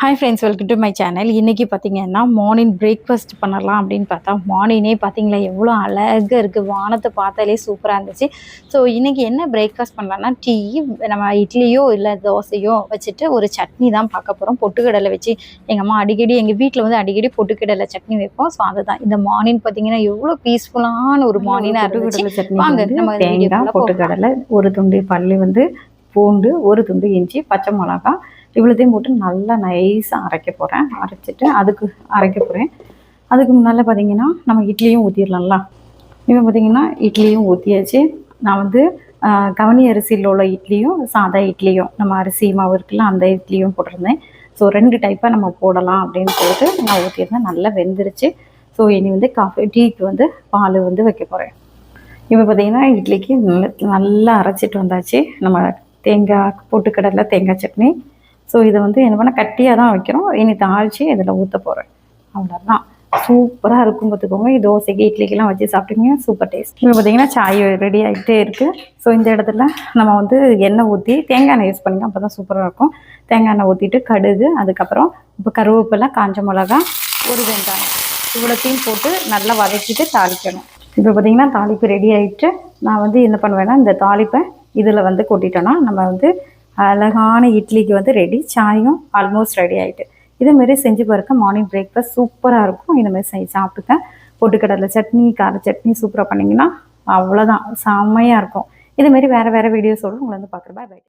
Hi friends, welcome to my channel. இன்றைக்கி பார்த்தீங்கன்னா morning breakfast பண்ணலாம் அப்படின்னு பார்த்தா மார்னிங்கே பார்த்தீங்களா எவ்வளோ அழகாக இருக்குது. வானத்தை பார்த்தாலே சூப்பராக இருந்துச்சு. ஸோ இன்றைக்கி என்ன பிரேக்ஃபாஸ்ட் பண்ணலான்னா டீ, நம்ம இட்லியோ இல்லை தோசையோ வச்சுட்டு ஒரு சட்னி தான் பார்க்க போகிறோம். பொட்டுக்கடலை வச்சு எங்கள் அம்மா அடிக்கடி எங்கள் வீட்டில் வந்து அடிக்கடி பொட்டுக்கடலை சட்னி வைப்போம். ஸோ அதுதான் இந்த மார்னிங் பார்த்தீங்கன்னா எவ்வளோ பீஸ்ஃபுல்லான ஒரு மார்னிங்காக இருந்துச்சு. சட்னி வாங்க நம்ம தேங்காய், பொட்டுக்கடலை, ஒரு துண்டு பல்லு வந்து பூண்டு, ஒரு துண்டு இஞ்சி, பச்சை மிளகா இவ்வளோத்தையும் போட்டு நல்லா நைஸாக அரைக்க போகிறேன். அரைச்சிட்டு அரைக்க போகிறேன். அதுக்கு முன்னால் பார்த்திங்கன்னா நம்ம இட்லியும் ஊற்றிடலாம்ல. இப்போ பார்த்திங்கன்னா இட்லியும் ஊற்றியாச்சு. நான் வந்து கவனி அரிசியில் உள்ள இட்லியும் சாதா இட்லியும் நம்ம அரிசி மாவு இருக்குல்ல அந்த இட்லியும் போட்டிருந்தேன். ஸோ 2 டைப்பாக நம்ம போடலாம் அப்படின்னு சொல்லிட்டு நான் ஊற்றிருந்தேன். நல்லா வெந்துருச்சு. ஸோ இனி வந்து டீக்கு வந்து பால் வந்து வைக்க போகிறேன். இப்போ பார்த்திங்கன்னா இட்லிக்கு நல்லா அரைச்சிட்டு வந்தாச்சு. நம்ம தேங்காய் பொட்டுக்கடலை தேங்காய் சட்னி. ஸோ இதை வந்து என்ன பண்ணால் கட்டியாக தான் வைக்கிறோம். இனி தாளித்து இதில் ஊற்ற போகிறேன். அவ்வளோதான். சூப்பராக இருக்கும் பார்த்துக்கோங்க. தோசைக்கு இட்லிக்கெல்லாம் வச்சு சாப்பிட்டீங்க சூப்பர் டேஸ்ட். இப்போ பார்த்திங்கன்னா சாய் ரெடி ஆகிட்டே இருக்குது. ஸோ இந்த இடத்துல நம்ம வந்து எண்ணெய் ஊற்றி தேங்காய் எண்ணெய் யூஸ் பண்ணிங்க, அப்போ தான் சூப்பராக இருக்கும். தேங்காய் எண்ணெய் ஊற்றிட்டு கடுகு, அதுக்கப்புறம் இப்போ கருவேப்பிலை, காஞ்ச மிளகா, ஒரு வெங்காயம் இவ்வளோத்தையும் போட்டு நல்லா வதக்கிட்டு தாளிக்கணும். இப்போ பார்த்திங்கன்னா தாளிப்பு ரெடி ஆகிட்டு நான் வந்து என்ன பண்ணுவேன்னா இந்த தாளிப்பை இதில் வந்து கொட்டிட்டோன்னா நம்ம வந்து அழகான இட்லிக்கு வந்து ரெடி. சாயும் ஆல்மோஸ்ட் ரெடி ஆகிட்டு. இதேமாரி செஞ்சு பாருங்க. மார்னிங் பிரேக்ஃபாஸ்ட் சூப்பராக இருக்கும். இந்தமாதிரி செஞ்சு சாப்பிட்டுக்க. பொட்டுக்கடலை சட்னி, கார சட்னி சூப்பராக பண்ணிங்கன்னா அவ்வளோதான், செம்மையாக இருக்கும். இதுமாரி வேறு வீடியோஸோடு உங்களை வந்து பார்க்குறேன். பாய்.